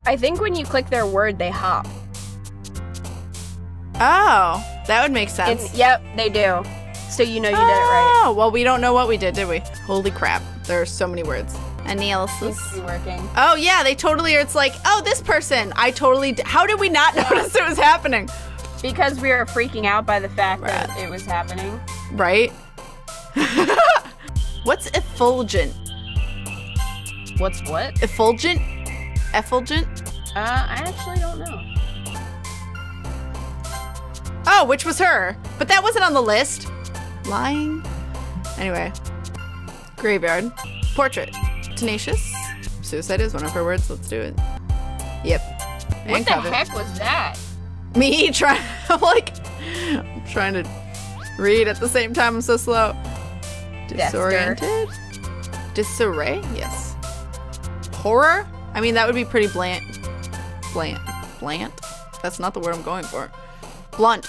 I think when you click their word, they hop. Oh, that would make sense. Yep, they do. So you know you did it right. Oh, well, we don't know what we did we? Holy crap. There are so many words. Analysis. Seems to be working. Oh, yeah, they totally are. It's like, oh, this person. I totally... How did we not notice it was happening? Because we were freaking out by the fact that it was happening. Right? What's effulgent? What's what? Effulgent? Effulgent? I actually don't know. Oh, which was her. But that wasn't on the list. Lying. Anyway. Graveyard. Portrait. Tenacious. Suicide is one of her words. Let's do it. Yep. What the heck was that? Me trying. I'm trying to read at the same time. I'm so slow. Disoriented. Disarray. Yes. Horror. I mean, that would be pretty bland. Bland. That's not the word I'm going for. Blunt.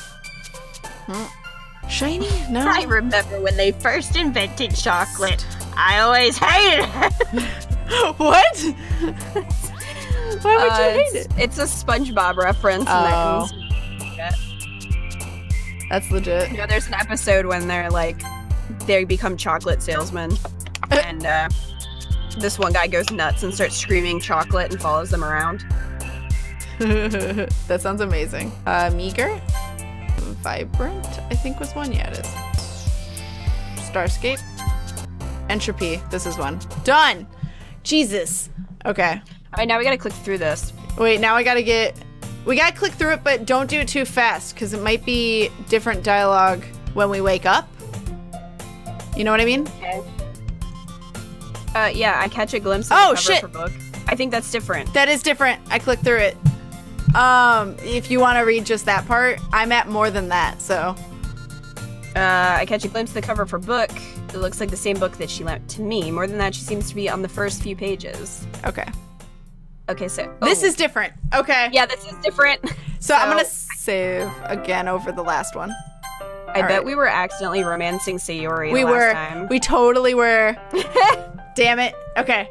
Shiny? No. I remember when they first invented chocolate. I always hated it. What? Why would you hate it? It's a SpongeBob reference. Oh. That's legit. You know, there's an episode when they become chocolate salesmen, and this one guy goes nuts and starts screaming chocolate and follows them around. That sounds amazing. Meager? Vibrant, I think was one. Yeah, it is. Starscape. Entropy. This is one. Done! Jesus. Okay. Alright, now we gotta click through this. Wait, now we gotta click through it, but don't do it too fast, because it might be different dialogue when we wake up. You know what I mean? Okay. Yeah, I catch a glimpse of the cover for book. I think that's different. That is different. I clicked through it. If you want to read just that part, I'm at more than that, so. I catch a glimpse of the cover for book. It looks like the same book that she lent to me. More than that, she seems to be on the first few pages. Okay. Okay, so. This is different. Okay. Yeah, this is different. So I'm gonna save again over the last one. I bet we were accidentally romancing Sayori last time. We totally were. Damn it. Okay.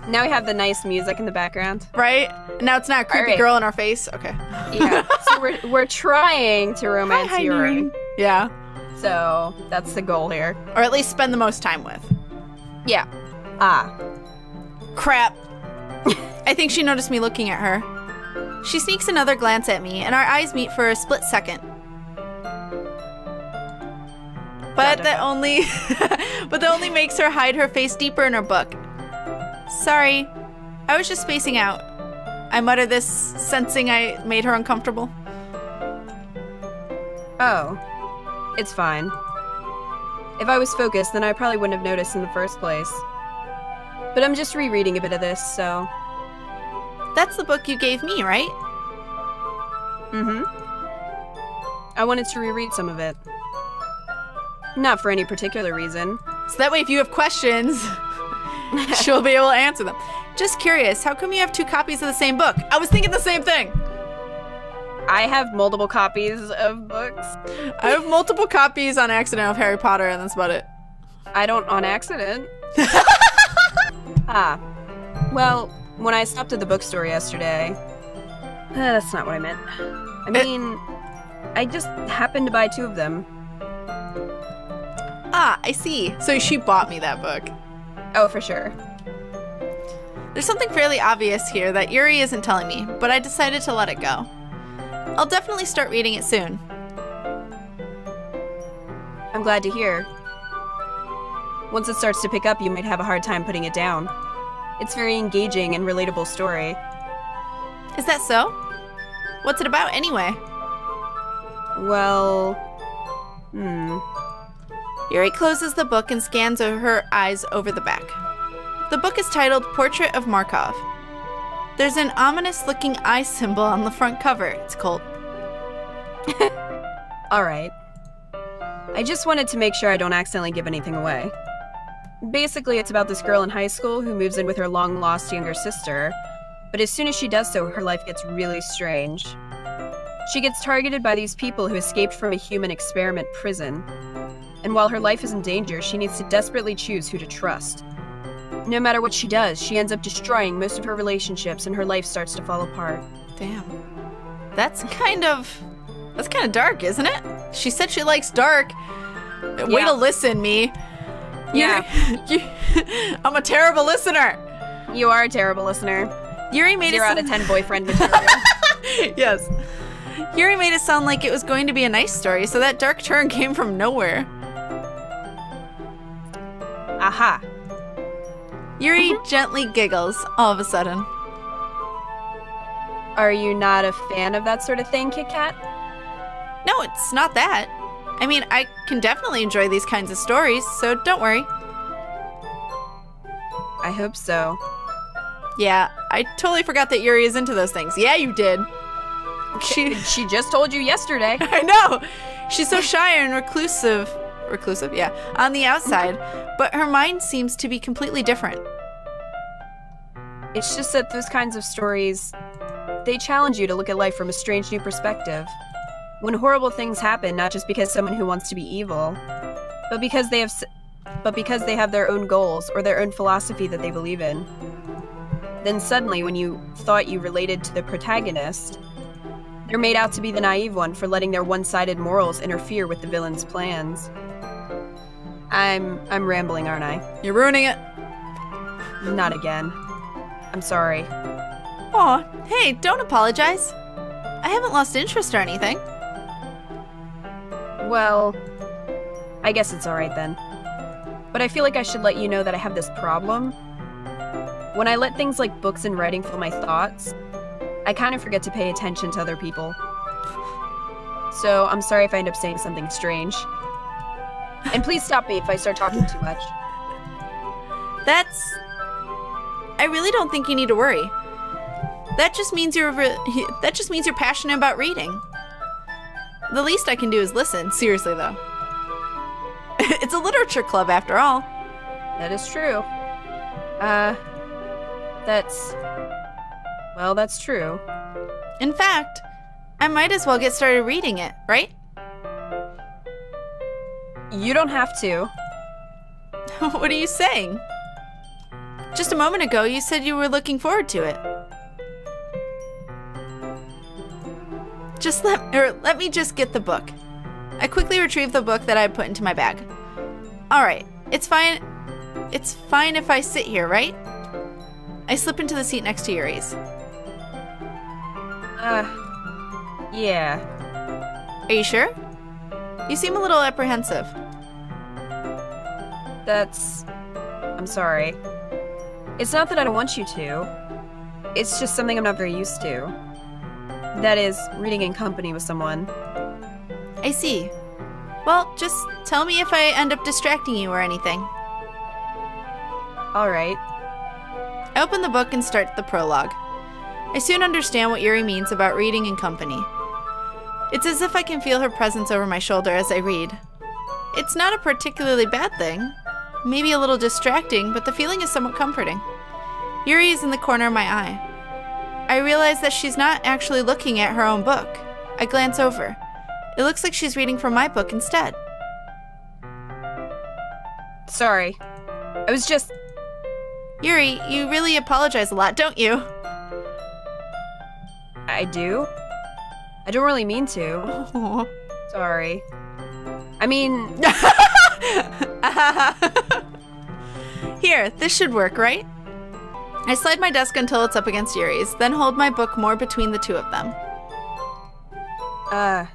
Now we have the nice music in the background. Right? Now it's not a creepy girl in our face. Okay. Yeah. So we're trying to romance Yuri. Yeah. So that's the goal here. Or at least spend the most time with. Yeah. Crap. I think she noticed me looking at her. She sneaks another glance at me, and our eyes meet for a split second. But that only makes her hide her face deeper in her book. Sorry, I was just spacing out. I mutter this, sensing I made her uncomfortable. Oh, it's fine. If I was focused, then I probably wouldn't have noticed in the first place. But I'm just rereading a bit of this, so... That's the book you gave me, right? Mm-hmm. I wanted to reread some of it. Not for any particular reason. So that way if you have questions, she'll be able to answer them. Just curious, how come you have 2 copies of the same book? I was thinking the same thing. I have multiple copies of books. I have multiple copies on accident of Harry Potter, and that's about it. I don't on accident. Well, when I stopped at the bookstore yesterday... that's not what I meant. I mean, I just happened to buy 2 of them. I see. So she bought me that book. Oh, for sure. There's something fairly obvious here that Yuri isn't telling me, but I decided to let it go. I'll definitely start reading it soon. I'm glad to hear. Once it starts to pick up, you might have a hard time putting it down. It's a very engaging and relatable story. Is that so? What's it about, anyway? Well... Yuri closes the book and scans her eyes over the back. The book is titled Portrait of Markov. There's an ominous-looking eye symbol on the front cover. It's cold. Alright. I just wanted to make sure I don't accidentally give anything away. Basically, it's about this girl in high school who moves in with her long-lost younger sister, but as soon as she does so, her life gets really strange. She gets targeted by these people who escaped from a human experiment prison. And while her life is in danger, she needs to desperately choose who to trust. No matter what she does, she ends up destroying most of her relationships and her life starts to fall apart. Damn. That's kind of dark, isn't it? She said she likes dark. Yeah. Way to listen, me. Yeah. I'm a terrible listener. You are a terrible listener. Yuri made 0 out of 10 boyfriend material. Yes. Yuri made it sound like it was going to be a nice story, so that dark turn came from nowhere. Aha. Yuri gently giggles all of a sudden. Are you not a fan of that sort of thing, Kit Kat? No, it's not that. I mean, I can definitely enjoy these kinds of stories, so don't worry. I hope so. Yeah, I totally forgot that Yuri is into those things. Yeah, you did. She just told you yesterday. I know. She's so shy and reclusive, yeah, on the outside, but her mind seems to be completely different. It's just that those kinds of stories, they challenge you to look at life from a strange new perspective. When horrible things happen, not just because someone who wants to be evil, but because they have their own goals or their own philosophy that they believe in. Then suddenly, when you thought you related to the protagonist, they're made out to be the naive one for letting their one-sided morals interfere with the villain's plans. I'm rambling, aren't I? You're ruining it. Not again. I'm sorry. Aw, hey, don't apologize. I haven't lost interest or anything. Well, I guess it's alright then. But I feel like I should let you know that I have this problem. When I let things like books and writing fill my thoughts, I kind of forget to pay attention to other people. So I'm sorry if I end up saying something strange. And please stop me if I start talking too much. I really don't think you need to worry. That just means you're passionate about reading. The least I can do is listen. Seriously, though. It's a literature club, after all. That is true. That's true. In fact, I might as well get started reading it, right? You don't have to. What are you saying? Just a moment ago, you said you were looking forward to it. Let me just get the book. I quickly retrieved the book that I put into my bag. Alright, it's fine. It's fine if I sit here, right? I slip into the seat next to Yuri's. Yeah. Are you sure? You seem a little apprehensive. I'm sorry. It's not that I don't want you to. It's just something I'm not very used to. That is, reading in company with someone. I see. Well, just tell me if I end up distracting you or anything. Alright. I open the book and start the prologue. I soon understand what Yuri means about reading in company. It's as if I can feel her presence over my shoulder as I read. It's not a particularly bad thing. Maybe a little distracting, but the feeling is somewhat comforting. Yuri is in the corner of my eye. I realize that she's not actually looking at her own book. I glance over. It looks like she's reading from my book instead. Sorry. I was just... Yuri, you really apologize a lot, don't you? I do? I don't really mean to. Aww. Sorry. I mean... Here, this should work, right? I slide my desk until it's up against Yuri's, then hold my book more between the two of them. I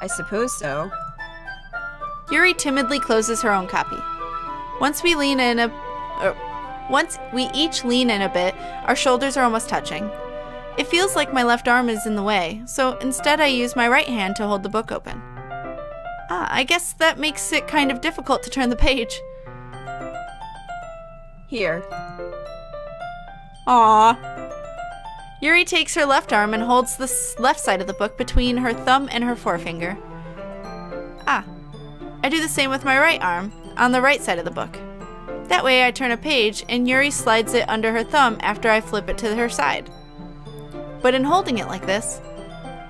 suppose so. Yuri timidly closes her own copy. Once we each lean in a bit, our shoulders are almost touching. It feels like my left arm is in the way, so instead I use my right hand to hold the book open. I guess that makes it kind of difficult to turn the page. Here. Aww. Yuri takes her left arm and holds the left side of the book between her thumb and her forefinger. I do the same with my right arm, on the right side of the book. That way I turn a page and Yuri slides it under her thumb after I flip it to her side. But in holding it like this,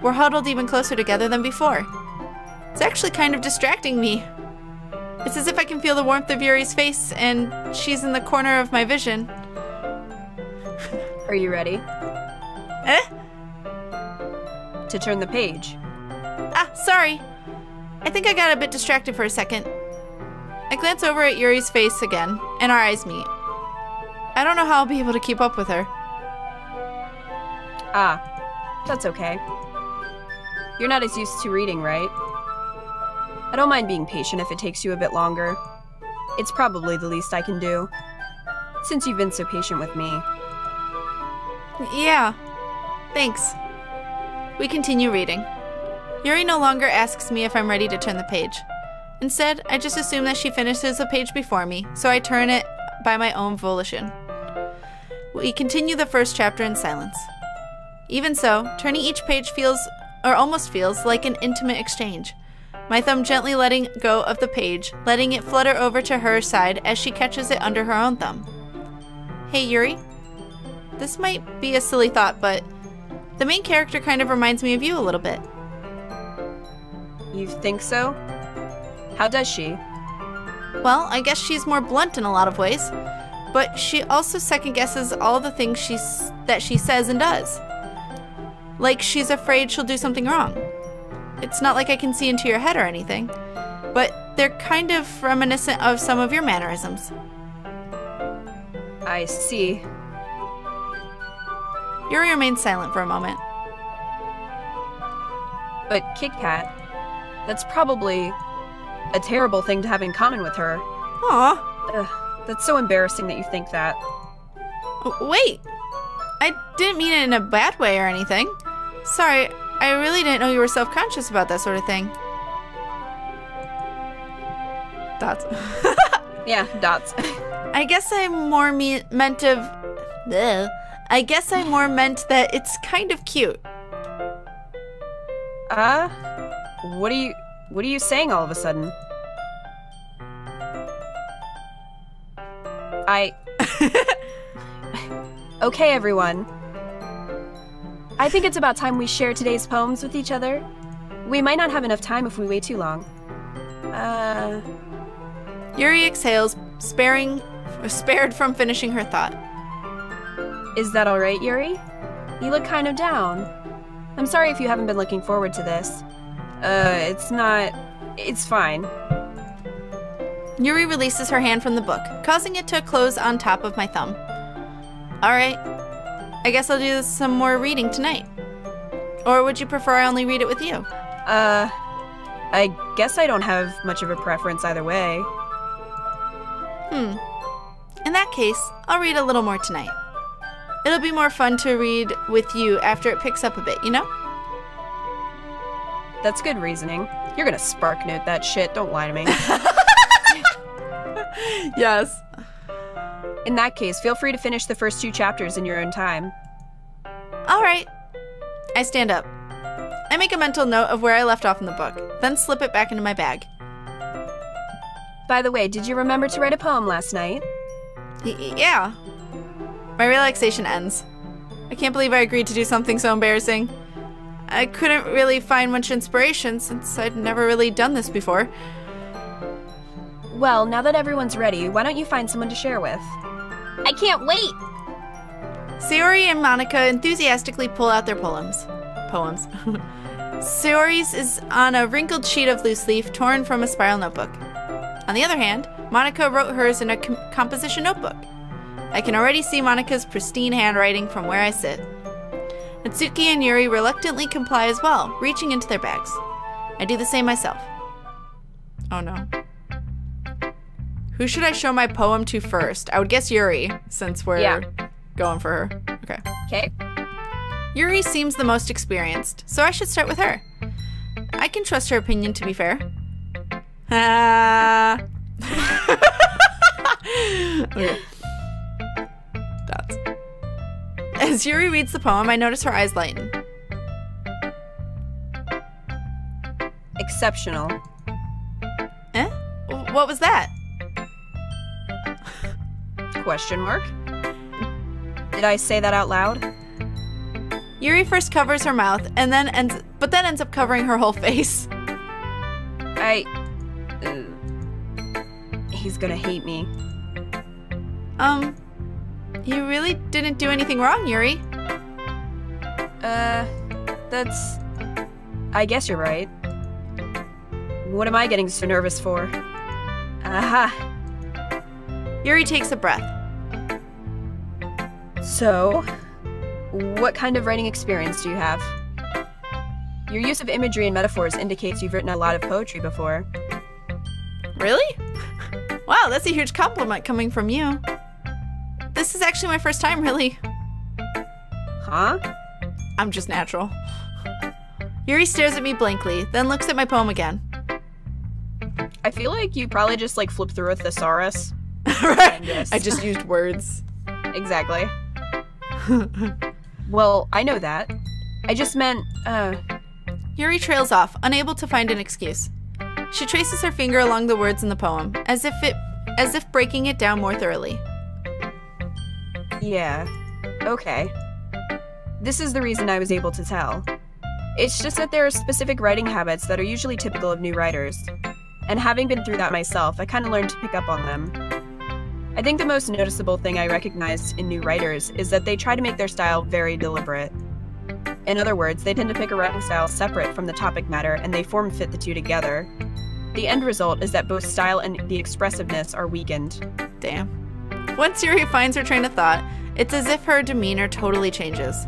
we're huddled even closer together than before. It's actually kind of distracting me. It's as if I can feel the warmth of Yuri's face, and she's in the corner of my vision. Are you ready? Eh? To turn the page. Ah, sorry. I think I got a bit distracted for a second. I glance over at Yuri's face again, and our eyes meet. I don't know how I'll be able to keep up with her. Ah, that's okay. You're not as used to reading, right? I don't mind being patient if it takes you a bit longer. It's probably the least I can do, since you've been so patient with me. Yeah, thanks. We continue reading. Yuri no longer asks me if I'm ready to turn the page. Instead, I just assume that she finishes a page before me, so I turn it by my own volition. We continue the first chapter in silence. Even so, turning each page feels, or almost feels, like an intimate exchange. My thumb gently letting go of the page, letting it flutter over to her side as she catches it under her own thumb. Hey, Yuri? This might be a silly thought, but the main character kind of reminds me of you a little bit. You think so? How does she? Well, I guess she's more blunt in a lot of ways, but she also second-guesses all the things that she says and does. Like she's afraid she'll do something wrong. It's not like I can see into your head or anything, but they're kind of reminiscent of some of your mannerisms. I see. Yuri remains silent for a moment. But Kit Kat, that's probably a terrible thing to have in common with her. Aw. That's so embarrassing that you think that. Wait! I didn't mean it in a bad way or anything. Sorry, I really didn't know you were self-conscious about that sort of thing. Dots. Yeah, dots. I guess I more meant that it's kind of cute. What are you saying all of a sudden? Okay, everyone. I think it's about time we share today's poems with each other. We might not have enough time if we wait too long. Yuri exhales, spared from finishing her thought. Is that all right, Yuri? You look kind of down. I'm sorry if you haven't been looking forward to this. It's fine. Yuri releases her hand from the book, causing it to close on top of my thumb. Alright, I guess I'll do some more reading tonight. Or would you prefer I only read it with you? I guess I don't have much of a preference either way. In that case, I'll read a little more tonight. It'll be more fun to read with you after it picks up a bit, you know? That's good reasoning. You're gonna spark note that shit, don't lie to me. Yes. In that case, feel free to finish the first 2 chapters in your own time. Alright. I stand up. I make a mental note of where I left off in the book, then slip it back into my bag. By the way, did you remember to write a poem last night? Yeah. My relaxation ends. I can't believe I agreed to do something so embarrassing. I couldn't really find much inspiration since I'd never really done this before. Well, now that everyone's ready, why don't you find someone to share with? I can't wait! Sayori and Monica enthusiastically pull out their poems. Sayori's is on a wrinkled sheet of loose leaf torn from a spiral notebook. On the other hand, Monica wrote hers in a composition notebook. I can already see Monica's pristine handwriting from where I sit. Natsuki and Yuri reluctantly comply as well, reaching into their bags. I do the same myself. Oh no. Who should I show my poem to first? I would guess Yuri, since we're going for her. Okay. Okay. Yuri seems the most experienced, so I should start with her. I can trust her opinion, to be fair. Okay. Dots. As Yuri reads the poem, I notice her eyes lighten. Exceptional. Eh? What was that? Question mark? Did I say that out loud? Yuri first covers her mouth and then ends up covering her whole face. He's gonna hate me. You really didn't do anything wrong, Yuri. That's... I guess you're right. What am I getting so nervous for? Aha! Yuri takes a breath. So, what kind of writing experience do you have? Your use of imagery and metaphors indicates you've written a lot of poetry before. Really? Wow, that's a huge compliment coming from you. This is actually my first time, really. Huh? I'm just natural. Yuri stares at me blankly, then looks at my poem again. I feel like you probably just like flipped through a thesaurus. Right. I just used words. Exactly. Well, I know that. I just meant, Yuri trails off, unable to find an excuse. She traces her finger along the words in the poem, as if breaking it down more thoroughly. Yeah. Okay. This is the reason I was able to tell. It's just that there are specific writing habits that are usually typical of new writers. And having been through that myself, I kind of learned to pick up on them. I think the most noticeable thing I recognized in new writers is that they try to make their style very deliberate. In other words, they tend to pick a writing style separate from the topic matter, and they form-fit the two together. The end result is that both style and the expressiveness are weakened. Damn. Once Yuri finds her train of thought, it's as if her demeanor totally changes.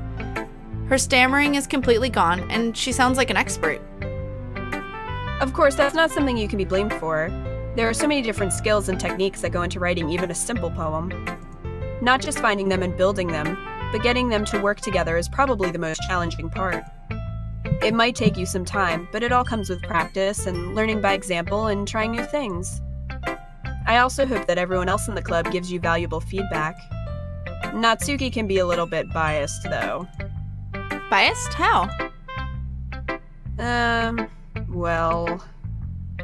Her stammering is completely gone, and she sounds like an expert. Of course, that's not something you can be blamed for. There are so many different skills and techniques that go into writing even a simple poem. Not just finding them and building them, but getting them to work together is probably the most challenging part. It might take you some time, but it all comes with practice and learning by example and trying new things. I also hope that everyone else in the club gives you valuable feedback. Natsuki can be a little bit biased, though. Biased? How? Well,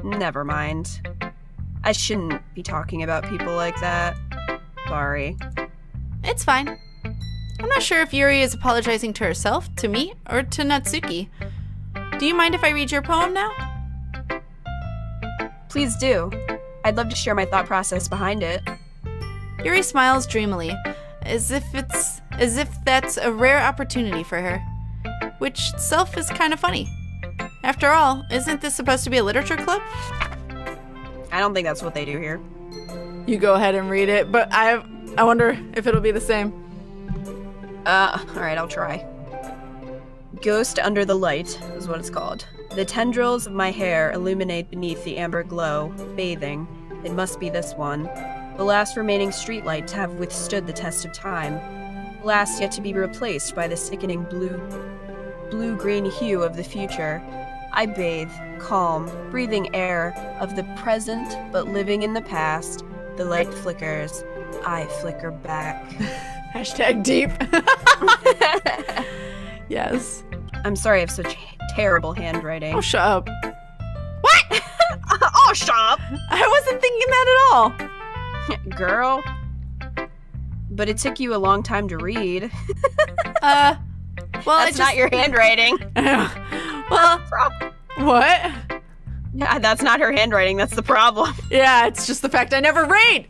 never mind. I shouldn't be talking about people like that. Sorry. It's fine. I'm not sure if Yuri is apologizing to herself, to me, or to Natsuki. Do you mind if I read your poem now? Please do. I'd love to share my thought process behind it. Yuri smiles dreamily, as if that's a rare opportunity for her, which itself is kind of funny. After all, isn't this supposed to be a literature club? I don't think that's what they do here. You go ahead and read it, but I wonder if it'll be the same. Alright, I'll try. Ghost Under the Light is what it's called. The tendrils of my hair illuminate beneath the amber glow, bathing. It must be this one. The last remaining streetlight to have withstood the test of time. Last yet to be replaced by the sickening blue-green hue of the future. I bathe, calm, breathing air of the present, but living in the past. The light flickers. I flicker back. Hashtag deep. Yes. I'm sorry I have such terrible handwriting. Oh, shut up. What? Oh, shut up! I wasn't thinking that at all. Girl. But it took you a long time to read. Well, that's not your handwriting. Well, what? Yeah, that's not her handwriting. That's the problem. Yeah, it's just the fact I never read.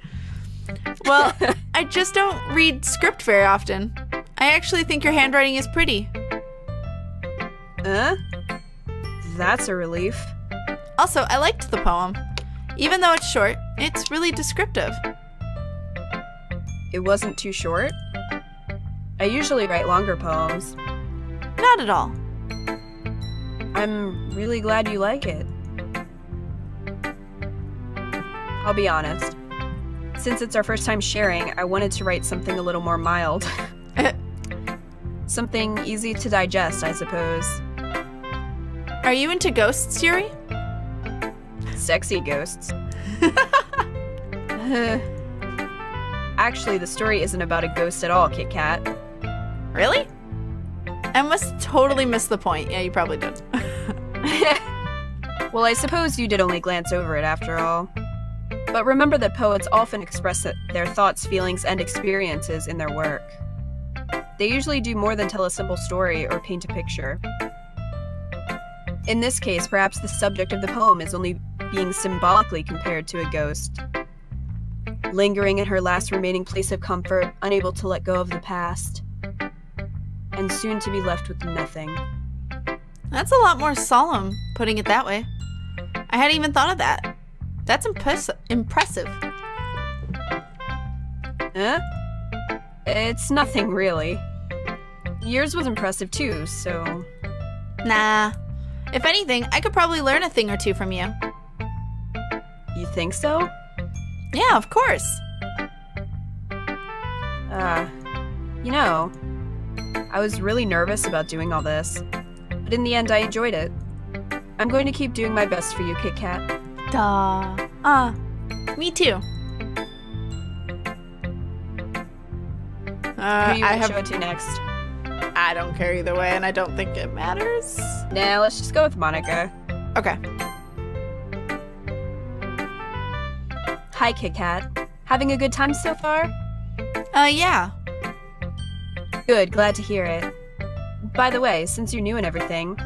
Well, I just don't read script very often. I actually think your handwriting is pretty. That's a relief. Also, I liked the poem. Even though it's short, it's really descriptive. It wasn't too short? I usually write longer poems. Not at all. I'm really glad you like it. I'll be honest. Since it's our first time sharing, I wanted to write something a little more mild. Something easy to digest, I suppose. Are you into ghosts, Yuri? Sexy ghosts. Actually, the story isn't about a ghost at all, Kit Kat. Really? I must totally miss the point. Yeah, you probably did. Well, I suppose you did only glance over it after all. But remember that poets often express their thoughts, feelings, and experiences in their work. They usually do more than tell a simple story or paint a picture. In this case, perhaps the subject of the poem is only being symbolically compared to a ghost. lingering at her last remaining place of comfort, unable to let go of the past, and soon to be left with nothing. That's a lot more solemn, putting it that way. I hadn't even thought of that. That's impressive. Huh? It's nothing, really. Yours was impressive, too, so... Nah. If anything, I could probably learn a thing or two from you. You think so? Yeah, of course. You know, I was really nervous about doing all this, but in the end I enjoyed it. I'm going to keep doing my best for you, Kit Kat. Duh. Me too. Who are you going to show it to next? I don't care either way, and I don't think it matters. Nah, let's just go with Monica. Okay. Hi, Kit Kat. Having a good time so far? Yeah. Good, glad to hear it. By the way, since you're new and everything,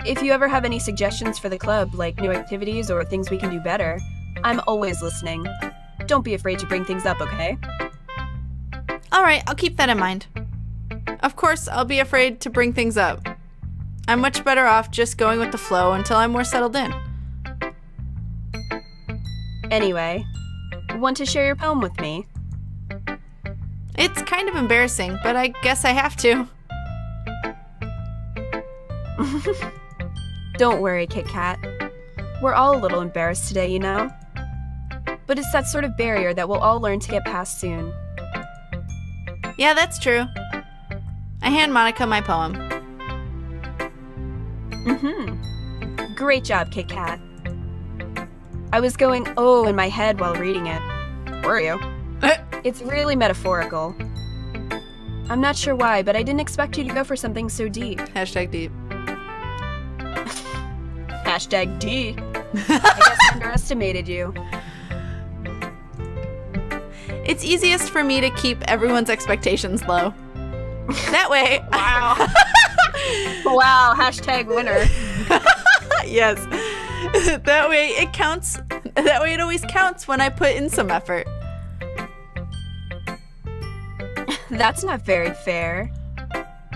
if you ever have any suggestions for the club, like new activities or things we can do better, I'm always listening. Don't be afraid to bring things up, okay? Alright, I'll keep that in mind. Of course, I'll be afraid to bring things up. I'm much better off just going with the flow until I'm more settled in. Anyway, want to share your poem with me? It's kind of embarrassing, but I guess I have to. Don't worry, Kit Kat. We're all a little embarrassed today, you know? But it's that sort of barrier that we'll all learn to get past soon. Yeah, that's true. I hand Monica my poem. Great job, Kit Kat. I was going, oh, in my head while reading it. Were you? It's really metaphorical. I'm not sure why, but I didn't expect you to go for something so deep. Hashtag deep. Hashtag D. I guess I underestimated you. It's easiest for me to keep everyone's expectations low. That way. Wow. Wow, hashtag winner. Yes. That way it counts. That way it always counts when I put in some effort. That's not very fair.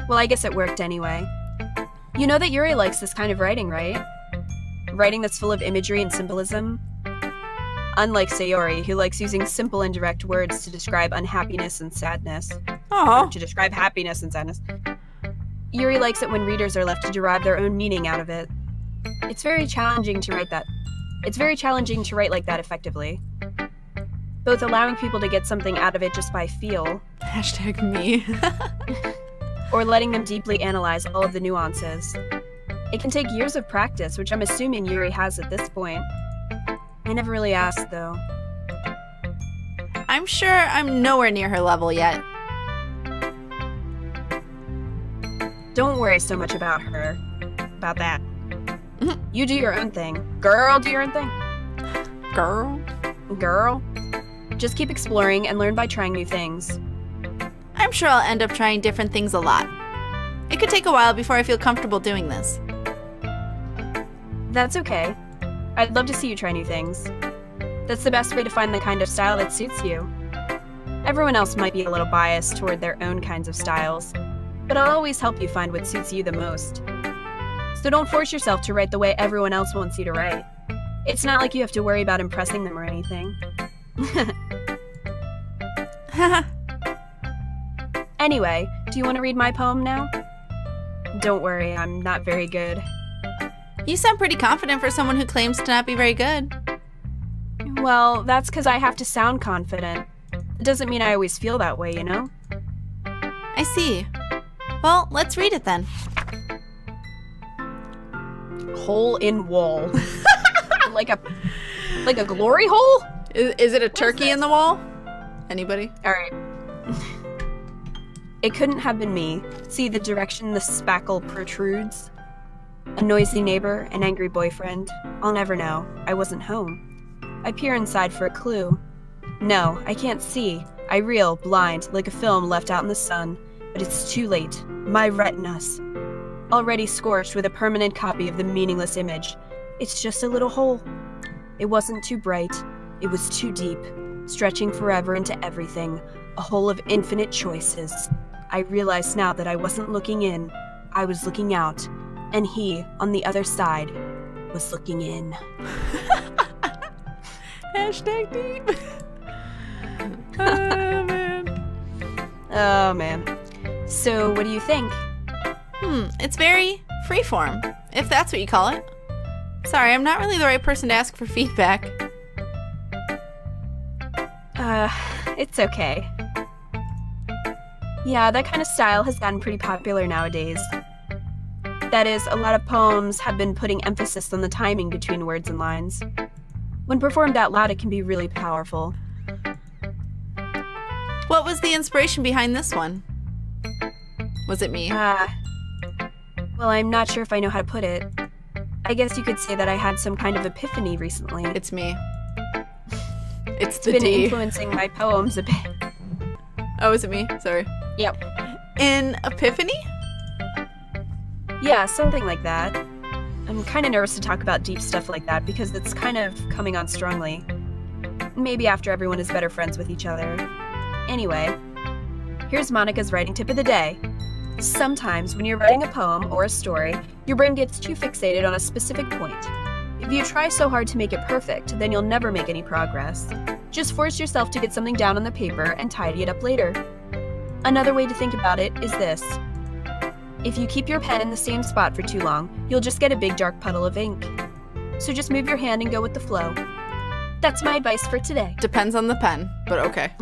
Well, I guess it worked anyway. You know that Yuri likes this kind of writing, right? Writing that's full of imagery and symbolism. Unlike Sayori, who likes using simple and direct words to describe unhappiness and sadness. Oh. To describe happiness and sadness. Yuri likes it when readers are left to derive their own meaning out of it. It's very challenging to write that. It's very challenging to write like that effectively. Both allowing people to get something out of it just by feel. Hashtag me. Or letting them deeply analyze all of the nuances. It can take years of practice, which I'm assuming Yuri has at this point. I never really asked, though. I'm sure I'm nowhere near her level yet. Don't worry so much about her. About that. You do your own thing. Girl, do your own thing. Girl. Just keep exploring and learn by trying new things. I'm sure I'll end up trying different things a lot. It could take a while before I feel comfortable doing this. That's okay. I'd love to see you try new things. That's the best way to find the kind of style that suits you. Everyone else might be a little biased toward their own kinds of styles, but I'll always help you find what suits you the most. So don't force yourself to write the way everyone else wants you to write. It's not like you have to worry about impressing them or anything. Anyway, do you want to read my poem now? Don't worry, I'm not very good. You sound pretty confident for someone who claims to not be very good. Well, that's because I have to sound confident. It doesn't mean I always feel that way, you know? I see. Well, let's read it then. Hole in wall. like a glory hole? Is it a turkey in the wall? Anybody? Alright. It couldn't have been me. See the direction the spackle protrudes? A noisy neighbor, an angry boyfriend. I'll never know. I wasn't home. I peer inside for a clue. No, I can't see. I reel, blind, like a film left out in the sun. But it's too late. My retinas. Already scorched with a permanent copy of the meaningless image. It's just a little hole. It wasn't too bright. It was too deep. stretching forever into everything, a hole of infinite choices. I realized now that I wasn't looking in, I was looking out, and he, on the other side, was looking in. Hashtag deep. Oh, man. Oh, man. So, what do you think? It's very freeform, if that's what you call it. Sorry, I'm not really the right person to ask for feedback. It's okay. Yeah, that kind of style has gotten pretty popular nowadays. That is, a lot of poems have been putting emphasis on the timing between words and lines. When performed out loud, it can be really powerful. What was the inspiration behind this one? Was it me? Well, I'm not sure if I know how to put it. I guess you could say that I had some kind of epiphany recently. It's me. It's been D. influencing my poems a bit. Oh, is it me? Sorry. Yep. An epiphany? Yeah, something like that. I'm kind of nervous to talk about deep stuff like that because it's kind of coming on strongly. Maybe after everyone is better friends with each other. Anyway, here's Monica's writing tip of the day. Sometimes when you're writing a poem or a story, your brain gets too fixated on a specific point. If you try so hard to make it perfect, then you'll never make any progress. Just force yourself to get something down on the paper and tidy it up later. Another way to think about it is this. If you keep your pen in the same spot for too long, you'll just get a big dark puddle of ink. So just move your hand and go with the flow. That's my advice for today. Depends on the pen, but okay.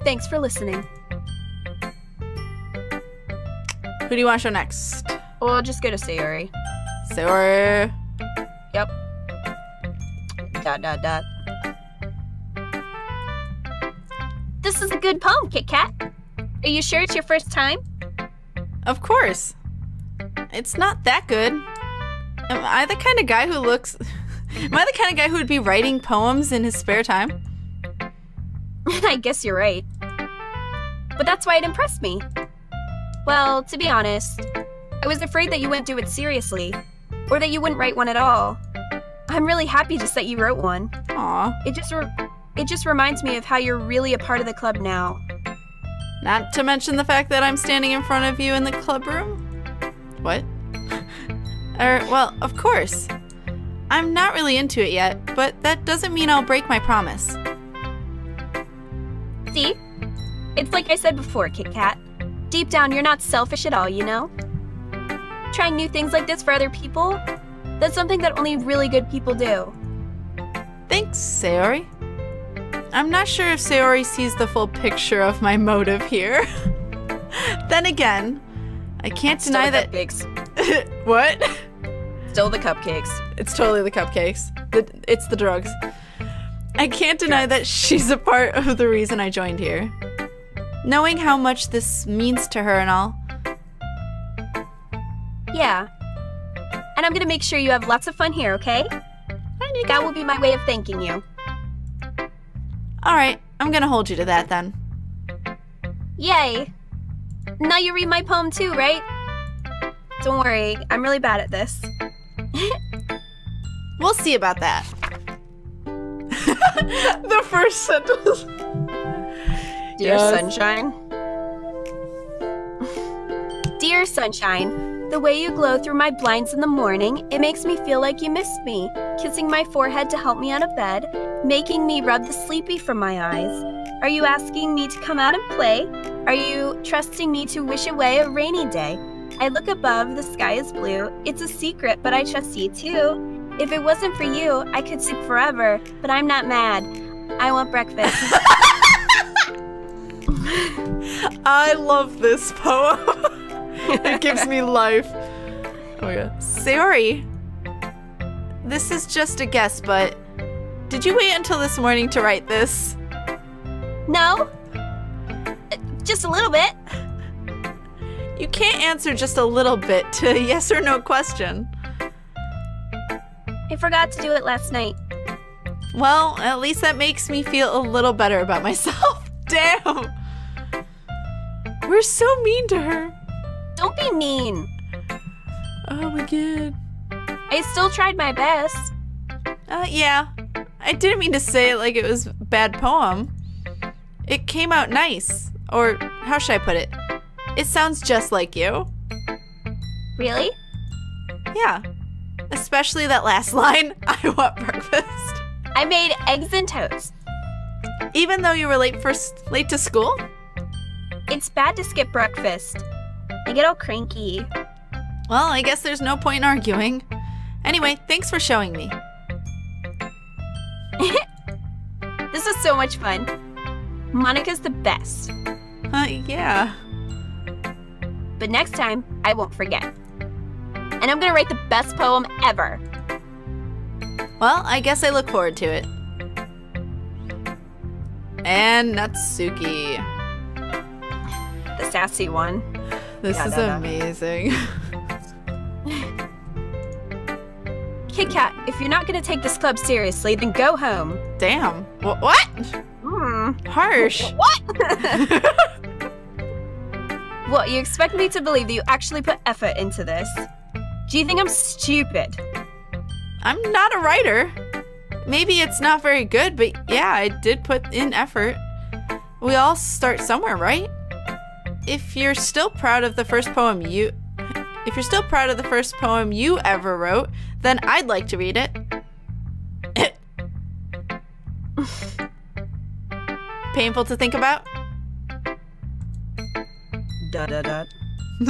Thanks for listening. Who do you want to show next? We'll just go to Sayori. Sayori. Yep. ... This is a good poem, Kit Kat. Are you sure it's your first time? Of course. It's not that good. Am I the kind of guy who looks... Am I the kind of guy who would be writing poems in his spare time? I guess you're right. But that's why it impressed me. Well, to be honest, I was afraid that you wouldn't do it seriously, or that you wouldn't write one at all. I'm really happy just that you wrote one. Aw. It just reminds me of how you're really a part of the club now. Not to mention the fact that I'm standing in front of you in the club room? What? Well, of course. I'm not really into it yet, but that doesn't mean I'll break my promise. See? It's like I said before, Kit Kat. Deep down, you're not selfish at all, you know? Trying new things like this for other people? That's something that only really good people do. Thanks, Sayori. I'm not sure if Sayori sees the full picture of my motive here. Then again, I can't deny that... Cupcakes. What? Still the cupcakes. It's totally the cupcakes. It's the drugs. I can't deny that she's a part of the reason I joined here. Knowing how much this means to her and all. Yeah. And I'm gonna make sure you have lots of fun here, okay? That will be my way of thanking you. Alright, I'm gonna hold you to that then. Yay! Now you read my poem too, right? Don't worry, I'm really bad at this. We'll see about that. The first sentence. Dear Sunshine. Dear Sunshine, the way you glow through my blinds in the morning, it makes me feel like you missed me, kissing my forehead to help me out of bed, making me rub the sleepy from my eyes. Are you asking me to come out and play? Are you trusting me to wish away a rainy day? I look above, the sky is blue. It's a secret, but I trust you too. If it wasn't for you, I could sleep forever, but I'm not mad. I want breakfast. I love this poem. It gives me life. Oh my god. Sayori, this is just a guess, but did you wait until this morning to write this? No. Just a little bit. You can't answer just a little bit to a yes or no question. I forgot to do it last night. Well, at least that makes me feel a little better about myself. Damn. We're so mean to her. Don't be mean. Oh my god. I still tried my best. Yeah. I didn't mean to say it like it was a bad poem. It came out nice. Or how should I put it? It sounds just like you. Really? Yeah. Especially that last line, I want breakfast. I made eggs and toast. Even though you were late to school? It's bad to skip breakfast. I get all cranky. Well, I guess there's no point in arguing. Anyway, thanks for showing me. This was so much fun. Monica's the best. Yeah. But next time, I won't forget. And I'm gonna write the best poem ever. Well, I guess I look forward to it. And Natsuki. The sassy one. This is amazing. Kit Kat, if you're not gonna take this club seriously, then go home. Damn. What? Harsh. What? What, you expect me to believe that you actually put effort into this? Do you think I'm stupid? I'm not a writer. Maybe it's not very good, but yeah, I did put in effort. We all start somewhere, right? If you're still proud of the first poem you ever wrote, then I'd like to read it. Painful to think about?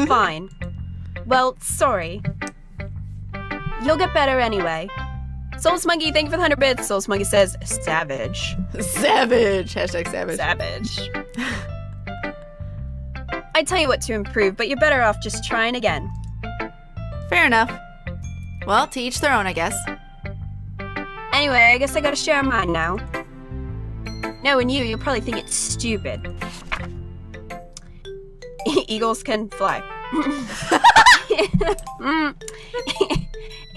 Fine. Well, sorry. You'll get better anyway. Souls Monkey, thank you for the 100 bits. Souls Monkey says, savage. Savage. Hashtag savage. Savage. I tell you what to improve, but you're better off just trying again. Fair enough. Well, to each their own, I guess. Anyway, I guess I gotta share mine now. Knowing you'll probably think it's stupid. Eagles can fly.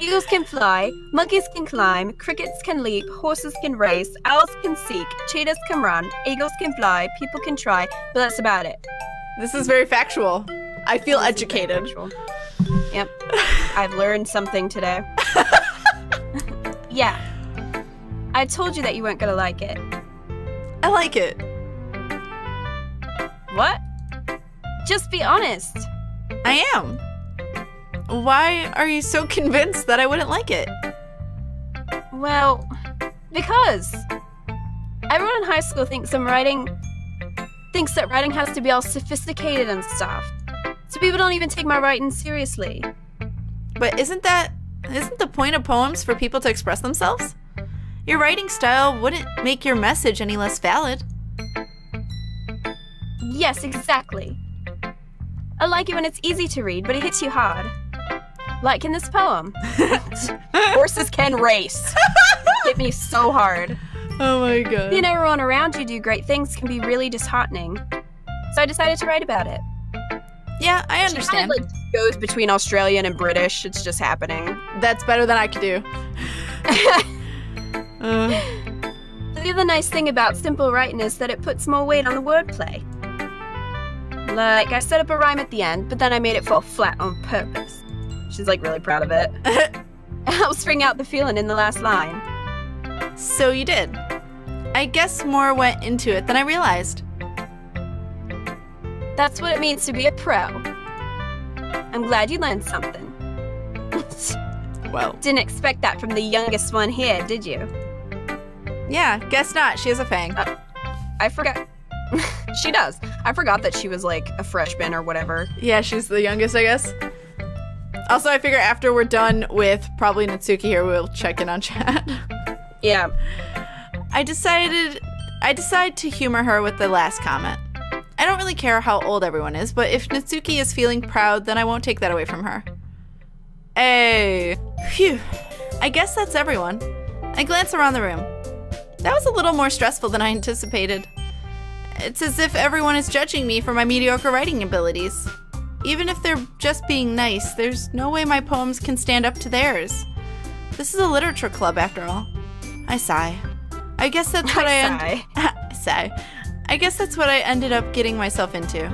Eagles can fly, monkeys can climb, crickets can leap, horses can race, owls can seek, cheetahs can run, eagles can fly, people can try, but that's about it. This is very factual. I feel educated. Yep. I've learned something today. Yeah. I told you that you weren't gonna like it. I like it. What? Just be honest. I am. Why are you so convinced that I wouldn't like it? Well, because everyone in high school thinks that writing has to be all sophisticated and stuff. So people don't even take my writing seriously. But isn't the point of poems for people to express themselves? Your writing style wouldn't make your message any less valid. Yes, exactly. I like it when it's easy to read, but it hits you hard. Like in this poem. Horses can race. Hit me so hard. Oh my god. Seeing everyone around you do great things can be really disheartening. So I decided to write about it. Yeah, I understand. It kind of goes between Australian and British. It's just happening. That's better than I could do. The other nice thing about simple writing is that it puts more weight on the wordplay. Like, I set up a rhyme at the end, but then I made it fall flat on purpose. She's like really proud of it. It helps bring out the feeling in the last line. So you did. I guess more went into it than I realized. That's what it means to be a pro. I'm glad you learned something. Well. Didn't expect that from the youngest one here, did you? Yeah, guess not. She has a fang. I forgot. She does. I forgot that she was like a freshman or whatever. Yeah, she's the youngest, I guess. Also, I figure after we're done with probably Natsuki here, we'll check in on chat. Yeah. I decide to humor her with the last comment. I don't really care how old everyone is, but if Natsuki is feeling proud, then I won't take that away from her. Hey. Phew. I guess that's everyone. I glance around the room. That was a little more stressful than I anticipated. It's as if everyone is judging me for my mediocre writing abilities. Even if they're just being nice, there's no way my poems can stand up to theirs. This is a literature club, after all. I sigh. I guess that's what I guess that's what I ended up getting myself into.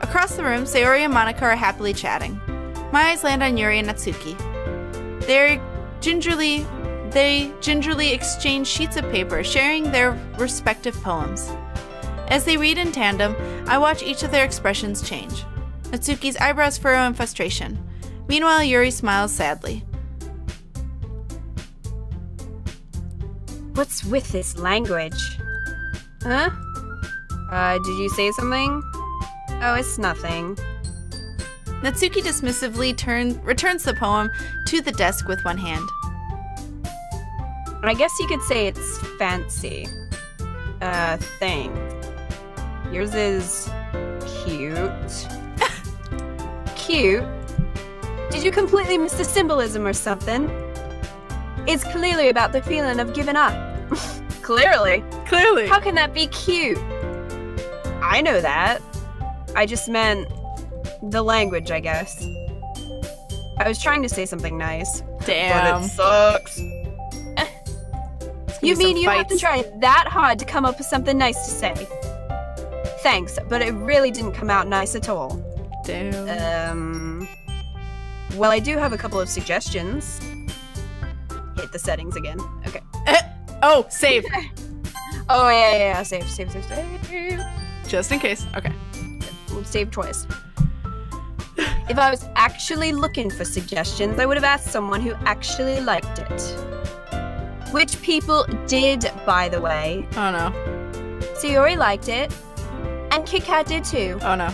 Across the room, Sayori and Monica are happily chatting. My eyes land on Yuri and Natsuki. They're gingerly they gingerly exchange sheets of paper, sharing their respective poems. As they read in tandem, I watch each of their expressions change. Natsuki's eyebrows furrow in frustration. Meanwhile, Yuri smiles sadly. What's with this language? Huh? Did you say something? Oh, it's nothing. Natsuki dismissively returns the poem to the desk with one hand. I guess you could say it's fancy. Thing. Yours is cute. Cute? Did you completely miss the symbolism or something? It's clearly about the feeling of giving up. Clearly. Clearly. How can that be cute? I know that. I just meant the language, I guess. I was trying to say something nice. Damn. But it sucks. You mean you have to try that hard to come up with something nice to say? Thanks, but it really didn't come out nice at all. Damn. Well, I do have a couple of suggestions. Hit the settings again. Okay. Oh, save. Oh, yeah. Save. Just in case. Okay. We'll save twice. If I was actually looking for suggestions, I would have asked someone who actually liked it. Which people did, by the way. Oh, no. So Yuri liked it, and Kit Kat did too. Oh, no.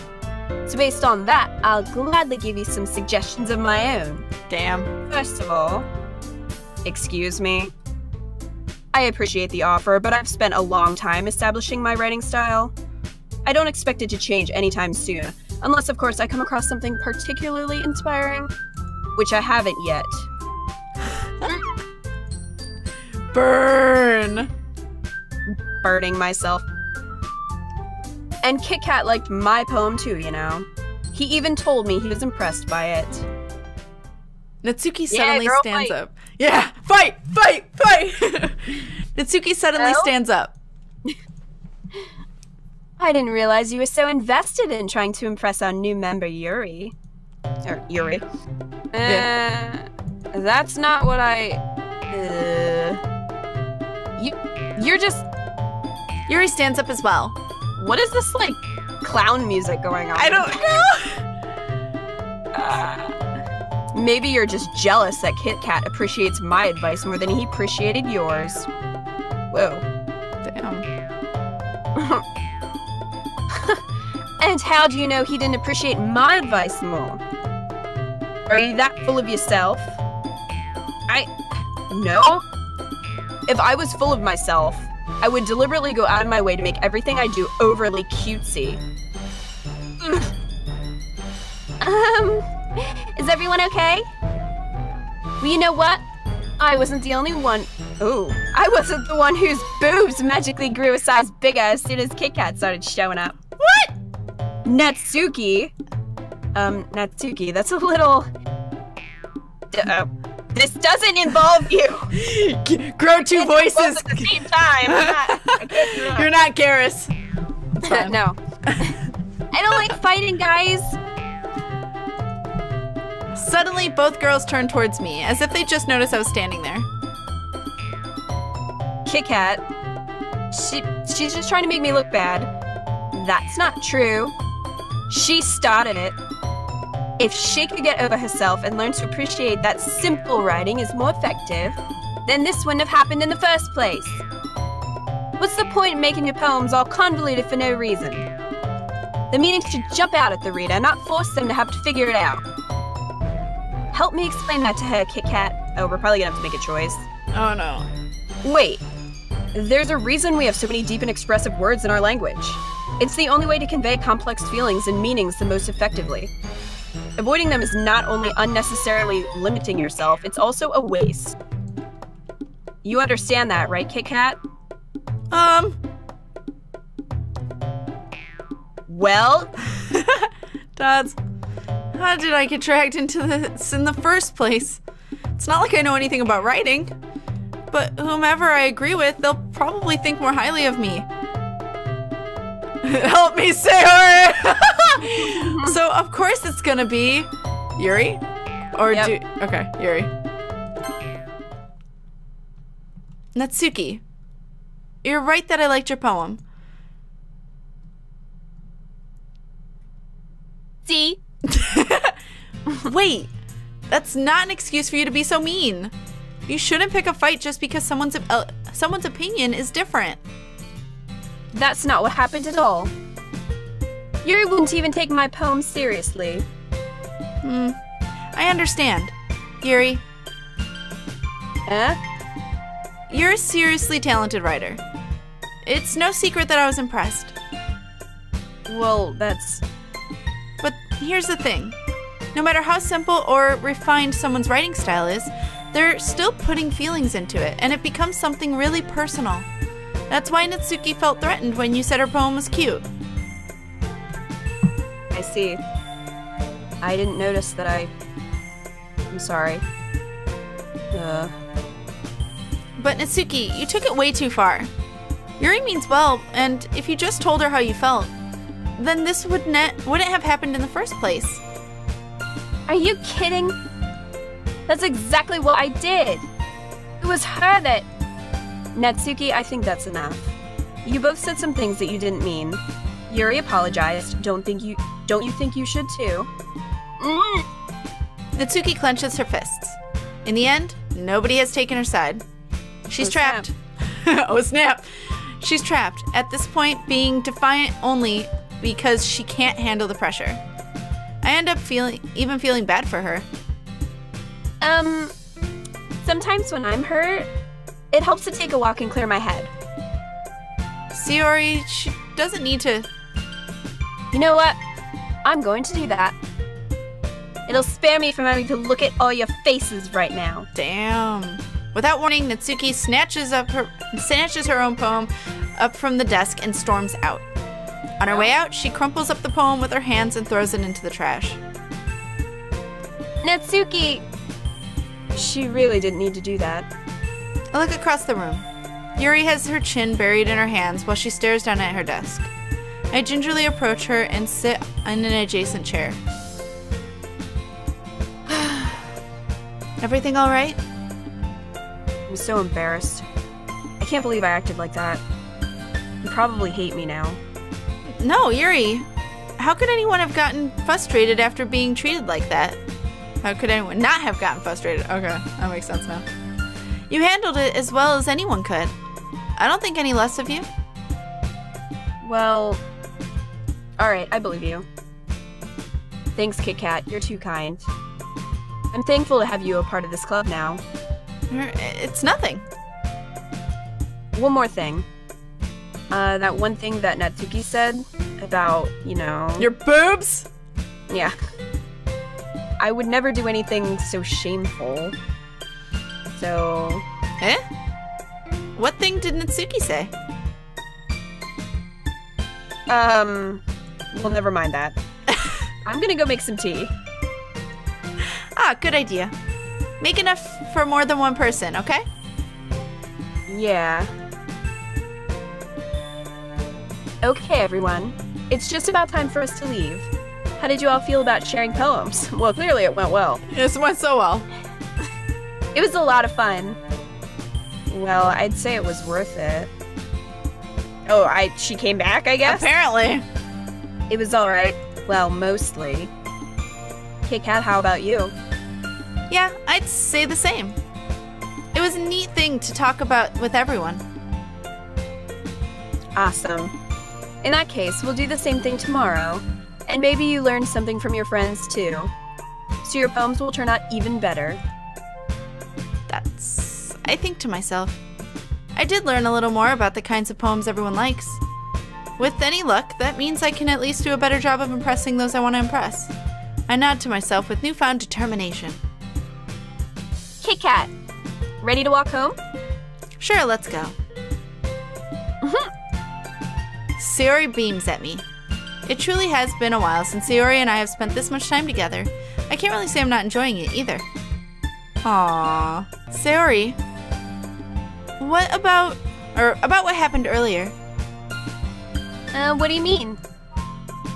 So based on that, I'll gladly give you some suggestions of my own. Damn. First of all, excuse me. I appreciate the offer, but I've spent a long time establishing my writing style. I don't expect it to change anytime soon, unless, of course, I come across something particularly inspiring, which I haven't yet. Burn! Burning myself. And Kit Kat liked my poem too, you know. He even told me he was impressed by it. Natsuki suddenly stands up. Yeah, fight! Natsuki suddenly stands up. I didn't realize you were so invested in trying to impress our new member, Yuri. Or Yuri. That's not what You're just... Yuri stands up as well. What is this, like, clown music going on? I don't know. Maybe you're just jealous that Kit Kat appreciates my advice more than he appreciated yours. Whoa. Damn. And how do you know he didn't appreciate my advice more? Are you that full of yourself? No. If I was full of myself, I would deliberately go out of my way to make everything I do overly cutesy. Is everyone okay? Well, you know what? I wasn't the only one. Oh, I wasn't the one whose boobs magically grew a size bigger as soon as Kit Kat started showing up. What? Natsuki? Natsuki, that's a little... This doesn't involve you. Grow two voices at the same time. You're not Garrus. No. I don't like fighting, guys. Suddenly, both girls turn towards me, as if they just noticed I was standing there. Kit Kat, she's just trying to make me look bad. That's not true. She started it. If she could get over herself and learn to appreciate that simple writing is more effective, then this wouldn't have happened in the first place. What's the point in making your poems all convoluted for no reason? The meaning should jump out at the reader, not force them to have to figure it out. Help me explain that to her, Kit Kat. Oh, we're probably gonna have to make a choice. Oh no. Wait. There's a reason we have so many deep and expressive words in our language. It's the only way to convey complex feelings and meanings the most effectively. Avoiding them is not only unnecessarily limiting yourself, it's also a waste. You understand that, right, Kit Kat? Well? Dads, how did I get dragged into this in the first place? It's not like I know anything about writing. But whomever I agree with, they'll probably think more highly of me. Help me, Sayori! So, of course it's gonna be Yuri? Or yep. Okay, Yuri. Natsuki, you're right that I liked your poem. See? Wait, that's not an excuse for you to be so mean. You shouldn't pick a fight just because someone's opinion is different. That's not what happened at all. Yuri wouldn't even take my poem seriously. I understand. Yuri. You're a seriously talented writer. It's no secret that I was impressed. Well, that's... But here's the thing. No matter how simple or refined someone's writing style is, they're still putting feelings into it, and it becomes something really personal. That's why Natsuki felt threatened when you said her poem was cute. I see. I didn't notice that I'm sorry. But Natsuki, you took it way too far. Yuri means well, and if you just told her how you felt, then this wouldn't have happened in the first place. Are you kidding? That's exactly what I did. It was her that... Natsuki, I think that's enough. You both said some things that you didn't mean. Yuri apologized. Don't you think you should too? Natsuki clenches her fists. In the end, nobody has taken her side. She's trapped. Oh snap. She's trapped, at this point being defiant only because she can't handle the pressure. I end up feeling bad for her. Sometimes when I'm hurt, it helps to take a walk and clear my head. Sayori, she doesn't need to... You know what? I'm going to do that. It'll spare me from having to look at all your faces right now. Damn. Without warning, Natsuki snatches her own poem up from the desk and storms out. On her way out, she crumples up the poem with her hands and throws it into the trash. Natsuki! She really didn't need to do that. I look across the room. Yuri has her chin buried in her hands while she stares down at her desk. I gingerly approach her and sit in an adjacent chair. Everything all right? I'm so embarrassed. I can't believe I acted like that. You probably hate me now. No, Yuri. How could anyone have gotten frustrated after being treated like that? How could anyone not have gotten frustrated? Okay, that makes sense now. You handled it as well as anyone could. I don't think any less of you. Well, alright, I believe you. Thanks, Kit Kat. You're too kind. I'm thankful to have you a part of this club now. It's nothing. One more thing. That one thing that Natsuki said about, you know... Your boobs? Yeah. I would never do anything so shameful. So... Eh? What thing did Natsuki say? Well, never mind that. I'm gonna go make some tea. Ah, good idea. Make enough for more than one person, okay? Yeah. Okay, everyone. It's just about time for us to leave. How did you all feel about sharing poems? Well, clearly it went well. Yes, it went so well. It was a lot of fun. Well, I'd say it was worth it. Oh, she came back, I guess? Apparently. It was alright. Well, mostly. Kit Kat, how about you? Yeah, I'd say the same. It was a neat thing to talk about with everyone. Awesome. In that case, we'll do the same thing tomorrow. And maybe you learned something from your friends, too. So your poems will turn out even better. I think to myself, I did learn a little more about the kinds of poems everyone likes. With any luck, that means I can at least do a better job of impressing those I want to impress. I nod to myself with newfound determination. Kit Kat, ready to walk home? Sure, let's go. Sayori beams at me. It truly has been a while since Sayori and I have spent this much time together. I can't really say I'm not enjoying it either. Aww. Sayori, about what happened earlier? What do you mean?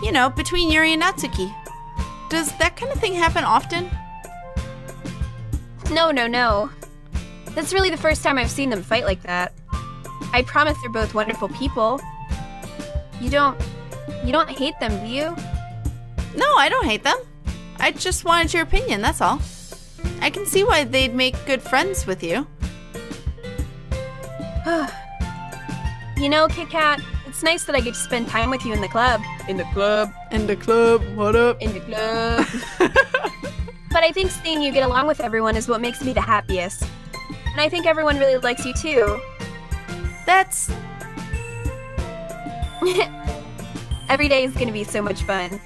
You know, between Yuri and Natsuki. Does that kind of thing happen often? No. That's really the first time I've seen them fight like that. I promise they're both wonderful people. You don't hate them, do you? No, I don't hate them. I just wanted your opinion, that's all. I can see why they'd make good friends with you. You know, Kit Kat, it's nice that I get to spend time with you in the club. In the club, what up? In the club. But I think seeing you get along with everyone is what makes me the happiest. And I think everyone really likes you too. That's... Every day is gonna be so much fun.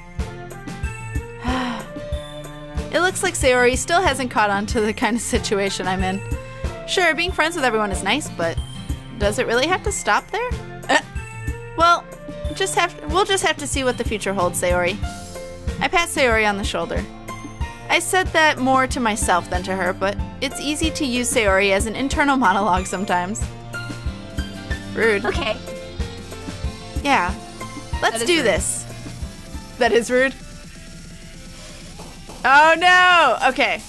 It looks like Sayori still hasn't caught on to the kind of situation I'm in. Sure, being friends with everyone is nice, but does it really have to stop there? Well, we'll just have to see what the future holds, Sayori. I pat Sayori on the shoulder. I said that more to myself than to her, but it's easy to use Sayori as an internal monologue sometimes. Rude. Okay. Yeah. Let's do this. That is rude. Oh no! Okay.